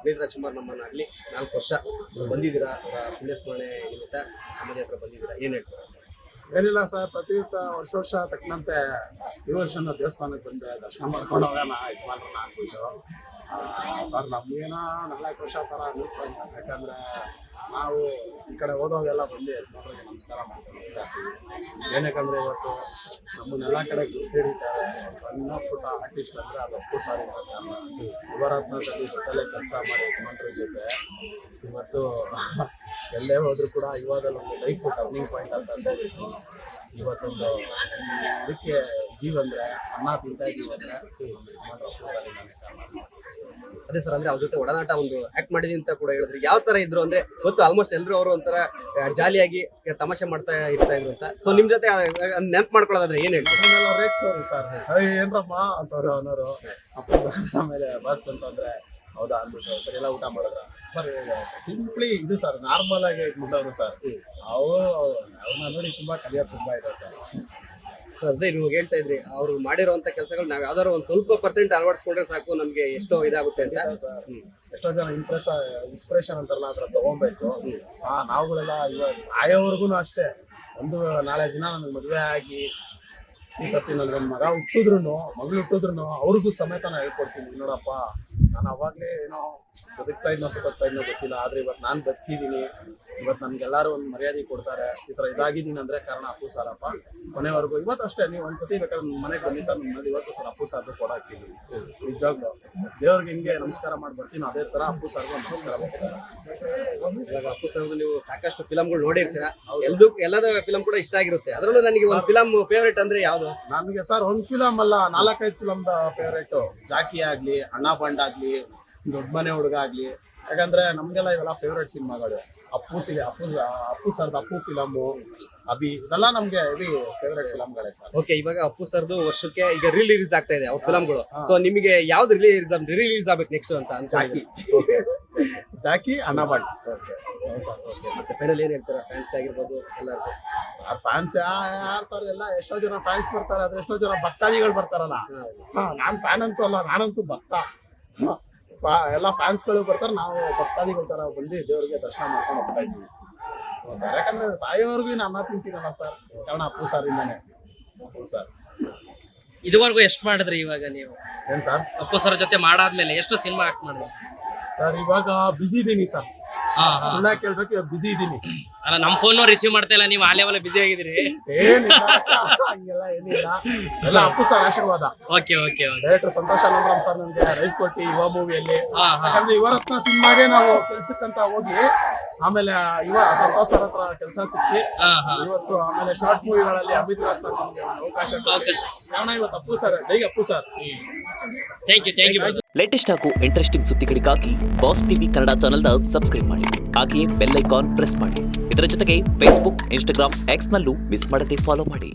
ಪುನೀತ್ ರಾಜ್ಕುಮಾರ್ ನಮ್ಮನ್ನಾಗಲಿ 4 ವರ್ಷ ಬಂದಿದ್ದೀರಾ, ಅವರ ಪುಣ್ಯಸ್ಮರಣೆ ನಿಮಿತ್ತ ಸಮಾಧಿ ಹತ್ರ ಬಂದಿದ್ದೀರಾ, ಏನು ಹೇಳ್ತೀರಾ? ಏನಿಲ್ಲ ಸರ್, ಪ್ರತಿ ವರ್ಷ ತಕ್ಕಂತೆ ಈ ವರ್ಷ ದೇವಸ್ಥಾನಕ್ಕೆ ಬಂದೆ, ದರ್ಶನ ಮಾಡ್ಕೊಂಡು ಹೋಗೋಣ ಯಜಮಾನ್ರನ್ನ ಆಗ್ಬಿಟ್ಟು. ಸರ್ ನಮ್ಗೇನೋ 4 ವರ್ಷ ಥರ ಅನ್ನಿಸ್ತಾ ಇಲ್ಲ. ಯಾಕಂದರೆ ನಾವು ಈ ಕಡೆ ಹೋದವಾಗೆಲ್ಲ ಬಂದು ಯಜಮಾನ್ರಿಗೆ ನಮಸ್ಕಾರ ಮಾಡ್ಕೊಂಡು ಹೋಗ್ತಾ ಇರ್ತೀವಿ. ಏನಕ್ಕಂದರೆ ಇವತ್ತು ನಮ್ಮನ್ನೆಲ್ಲ ಕಡೆ ಗುರ್ತಿಡಿತಾರೆ. ಸಣ್ಣ ಪುಟ್ಟ ಆರ್ಟಿಸ್ಟ್ ಅಂದರೆ ಅದು ಅಪ್ಪು ಸಾರ್ ಇದ್ದಾರೆ. ಯುವರತ್ನದಲ್ಲಿ ಜೊತೆಲೆ ಕೆಲಸ ಮಾಡಿ ಯಜಮಾನ್ರ ಜೊತೆ ಇವತ್ತು ಎಲ್ಲೇ ಹೋದ್ರು ಕೂಡ ಯುವದಲ್ಲಿ ಒಂದು ಲೈಫ್ ಟರ್ನಿಂಗ್ ಪಾಯಿಂಟ್ ಅಂತ ಸಿಗುತ್ತೆ. ಇವತ್ತೊಂದು ಇದಕ್ಕೆ ಜೀವಂದ್ರೆ ಅನ್ನ ತಿಂತಾ ಇದ್ದೀವಿ ಅಂದರೆ ಅಪ್ಪು ಸಾರಿದ್ದಾನೆ ಕಾರಣ. ಅದೇ ಸರ್, ಅಂದ್ರೆ ಅವ್ರ ಜೊತೆ ಒಡನಾಟ ಒಂದು ಆಕ್ಟ್ ಮಾಡಿದೀನಿ ಅಂತ ಕೂಡ ಹೇಳಿದ್ರು. ಯಾವ ತರ ಇದ್ರು ಅಂದ್ರೆ ಗೊತ್ತು, ಆಲ್ಮೋಸ್ಟ್ ಎಲ್ಲರೂ ಅವರು ಒಂಥರ ಜಾಲಿಯಾಗಿ ತಮಾಷೆ ಮಾಡ್ತಾ ಇರ್ತಾ ಇದ್ರು ಅಂತ. ಸೊ ನಿಮ್ ಜೊತೆ ನೆನ್ಪು ಮಾಡ್ಕೊಳ್ಳೋದಾದ್ರೆ ಏನ್ ಹೇಳ್ತಾರೆ? ರೇಕ್ಸೋರು ಸರ್, ಏನ್ರಮ್ಮ ಅಂತವ್ರು ಅನ್ನೋರು. ಅಪ್ಪ ಆಮೇಲೆ ಬಸ್ ಅಂತಂದ್ರೆ ಹೌದಾ ಅಂದ್ಬಿಟ್ಟು ಸರ್ ಎಲ್ಲ ಊಟ ಮಾಡಿದ್ರ ಸರ್. ಸಿಂಪ್ಲಿ ಇದು ಸರ್, ನಾರ್ಮಲ್ ಆಗಿ ಇದ್ಬಿಟ್ಟವ್ರು ಸರ್. ಅವ್ರನ್ನ ನೋಡಿ ತುಂಬಾ ಕಲಿಯೋದು ತುಂಬಾ ಇದೆ ಸರ್. ಸರ್ ಅದೇ ನೀವು ಹೇಳ್ತಾ ಇದ್ರಿ, ಅವ್ರು ಮಾಡಿರುವಂತ ಕೆಲಸಗಳು ನಾವ್ ಯಾವ್ದಾದ್ರು ಒಂದ್ ಸ್ವಲ್ಪ ಪರ್ಸೆಂಟ್ ಅಳವಡಿಸ್ಕೊಂಡ್ರೆ ಸಾಕು, ನಮ್ಗೆ ಎಷ್ಟೋ ಇದಾಗುತ್ತೆ ಅಂತ ಸರ್. ಎಷ್ಟೋ ಜನ ಇನ್ಸ್ಪಿರೇಷನ್ ಅಂತಾರಲ್ಲ ಅದ್ರ ತಗೊಬೇಕು. ನಾವುಗಳೆಲ್ಲ ಇವಾಗ ಸಾಯೋವರೆಗೂ ಅಷ್ಟೇ. ಒಂದು ನಾಳೆ ದಿನ ನನಗೆ ಮದುವೆ ಆಗಿ ಈ ತಪ್ಪಿ ನನಗೊಂದು ಮಗಳು ಹುಟ್ಟಿದ್ರು ಅವ್ರಿಗೂ ಸಮೇತ ನಾನು ಹೇಳ್ಕೊಡ್ತೀನಿ, ನೋಡಪ್ಪ ನಾನು ಅವಾಗಲೇ ಏನೋ ಬದುಕ್ತಾ ಇದ್ನೋ ಸತ್ತಾ ಇದ್ನೋ ಗೊತ್ತಿಲ್ಲ, ಆದ್ರೆ ಇವತ್ತು ನಾನು ಬದುಕಿದ್ದೀನಿ, ಇವತ್ತು ನನ್ಗೆಲ್ಲರೂ ಒಂದು ಮರ್ಯಾದೆ ಕೊಡ್ತಾರೆ, ಈ ಥರ ಇದಾಗಿದ್ದೀನಿ ಅಂದ್ರೆ ಕಾರಣ ಅಪ್ಪು ಸಾರಪ್ಪ. ಕೊನೆವರೆಗೂ ಇವತ್ತು ಅಷ್ಟೇ, ನೀವು ಒಂದ್ಸತಿ ಬೇಕಾದ್ರೆ ನಿಮ್ಮ ಮನೆಗೆ ಬನ್ನಿ ಸರ್, ನಿಮ್ಮಲ್ಲಿ ಇವತ್ತು ಸರ್ ಅಪ್ಪು ಸಾರ್ದು ಕೊಡಾಕ್ತಿದ್ದೀನಿ. ನಿಜವಾಗ್ಲು ದೇವ್ರಿಗೆ ಹಿಂಗೆ ನಮಸ್ಕಾರ ಮಾಡಿ ಬರ್ತೀನಿ, ಅದೇ ತರ ಅಪ್ಪು ಸಾರ್ಗೂ ನಮಸ್ಕಾರ ಮಾಡ್ತಾರೆ. ಇವಾಗ ಅಪ್ಪು ಸರ್ ನೀವು ಸಾಕಷ್ಟು ಫಿಲಮ್ಗಳು ನೋಡಿರ್ತೀರಾ, ಎಲ್ಲದ ಫಿಲಮ್ ಕೂಡ ಇಷ್ಟ ಆಗಿರುತ್ತೆ. ಅದರಲ್ಲೂ ನನಗೆ ಒಂದು ಫಿಲಮ್ ಫೇವರೇಟ್ ಅಂದ್ರೆ ಯಾವ್ದು? ನನಗೆ ಸರ್ ಒಂದು ಫಿಲಮ್ ಅಲ್ಲ, 4-5 ಫಿಲಮ್ ಫೇವರೇಟು. ಜಾಕಿ ಆಗ್ಲಿ, ಅಣ್ಣ ಬಂಡ್ ಆಗ್ಲಿ, ದೊಡ್ಡ ಮನೆ ಹುಡುಗ ಆಗ್ಲಿ. ಯಾಕಂದ್ರೆ ನಮ್ಗೆಲ್ಲ ಇದೆಲ್ಲ ಫೇವ್ರೇಟ್ ಸಿನಿಮಾಗಳು. ಅಪ್ಪು ಸರ್ದ ಅಪ್ಪು ಫಿಲಮು, ಅಭಿ, ಇದೆಲ್ಲ ನಮ್ಗೆ ಫೇವ್ರೇಟ್ ಫಿಲಮ್ಗಳೇ ಸರ್. ಓಕೆ, ಇವಾಗ ಅಪ್ಪು ಸರ್ದು ವರ್ಷಕ್ಕೆ ಈಗ ರಿಲೀಸ್ ಆಗ್ತಾ ಇದೆ ಅವ್ರ ಫಿಲಮ್ಗಳು. ಸೊ ನಿಮಗೆ ಯಾವ್ದು ರಿಲೀಸ್ ಆಗ್ಬೇಕು ನೆಕ್ಸ್ಟ್ ಅಂತ? ಜಾಕಿ, ಅಣ್ಣ ಬಂಡ್. ಮತ್ತೆ ಫೈನಲ್ ಏನ್ ಹೇಳ್ತಾರೆ ಫ್ಯಾನ್ಸ್ ಆಗಿರ್ಬೋದು ಎಲ್ಲರಿಗೂ? ಫ್ಯಾನ್ಸ್ ಯಾರು ಸರ್, ಎಲ್ಲ ಎಷ್ಟೋ ಜನ ಫ್ಯಾನ್ಸ್ ಬರ್ತಾರೆ, ಆದ್ರೆ ಎಷ್ಟೋ ಜನ ಭಕ್ತಾದಿಗಳು ಬರ್ತಾರಲ್ಲ. ನಾನ್ ಫ್ಯಾನ್ ಅಂತೂ ಅಲ್ಲ, ನಾನಂತೂ ಭಕ್ತ. ಎಲ್ಲ ಫ್ಯಾನ್ಸ್ಗಳು ಬರ್ತಾರೆ, ನಾವು ಭಕ್ತಾದಿಗಳ ತರ ಬಂದು ದೇವ್ರಿಗೆ ದರ್ಶನ ಮಾಡ್ಕೊಂಡು ಹೋಗ್ತಾ ಇದ್ದೀವಿ ಸರ್. ಯಾಕಂದ್ರೆ ಸಾಯೋವರೆಗೂ ನಾನು ಅನ್ನ ತಿಂತೀನಲ್ಲ ಸರ್, ಕಾರಣ ಅಪ್ಪು ಸರ್ ಇಂದಾನೆ. ಅಪ್ಪು ಸರ್ ಇದುವರೆಗೂ ಎಷ್ಟು ಮಾಡಿದ್ರಿ ಇವಾಗ ನೀವು? ಏನ್ ಸರ್? ಅಪ್ಪು ಸರ್ ಜೊತೆ ಮಾಡಾದ್ಮೇಲೆ ಎಷ್ಟು ಸಿನಿಮಾ ಆಕ್ಟ್ ಮಾಡಿದ್ರಿ ಸರ್? ಇವಾಗ ಬಿಸಿ ಇದೀನಿ ಸರ್, ಸುಳ್ಳ ಕೇಳ್ಬೇಕು, ಇವಾಗ ಬಿಸಿ ಇದೀನಿ. ಅಲ್ಲ, ನಮ್ ಫೋನ್ ರಿಸೀವ್ ಮಾಡ್ತಾ ಇಲ್ಲ, ನೀವು ಆಲೆ ಬಿಸಿ ಆಗಿದ್ರಿ. ಏನಿಲ್ಲ ಹಂಗೆಲ್ಲ ಏನಿಲ್ಲ, ಎಲ್ಲ ಅಪ್ಪು ಸರ್ ಆಶೀರ್ವಾದ. Okay okay. Director Santosh Anantharam sir ನಮ್ಗೆ ರೈಟ್ ಕೊಟ್ಟಿ ಯುವ ಮೂವಿಯಲ್ಲಿ. ಯಾಕಂದ್ರೆ ಯುವರತ್ನ ಸಿನಿಮಾಗೆ ನಾವು ಕೆಲ್ಸಕ್ಕಂತ ಹೋಗಿ ಆಮೇಲೆ ಸಂತೋಷ್ ಸರ್ ಹತ್ರ ಕೆಲಸ ಸಿಕ್ಕಿ ಇವತ್ತು ಆಮೇಲೆ ಶಾರ್ಟ್ ಮೂವಿಗಳಲ್ಲಿ ಅಮಿತ್ ರಾಜ್ ಸರ್ ನಮ್ಗೆ ಅವಕಾಶ ಕಾರಣ ಇವತ್ತು ಅಪ್ಪು ಸರ್. ಜೈ Appu sir. Thank you. Latest ಹಾಗೂ ಇಂಟ್ರೆಸ್ಟಿಂಗ್ ಸುದ್ದಿಗಳಿಗಾಗಿ ಬಾಸ್ ಟಿವಿ ಕನ್ನಡ ಚಾನೆಲ್ನ ಸಬ್ಸ್ಕ್ರೈಬ್ ಮಾಡಿ, ಹಾಗೆಯೇ ಬೆಲ್ ಐಕಾನ್ ಪ್ರೆಸ್ ಮಾಡಿ. ಇದರ ಜೊತೆಗೆ ಫೇಸ್ಬುಕ್, ಇನ್ಸ್ಟಾಗ್ರಾಮ್, ಎಕ್ಸ್ ನಲ್ಲೂ ಮಿಸ್ ಮಾಡದೆ ಫಾಲೋ ಮಾಡಿ.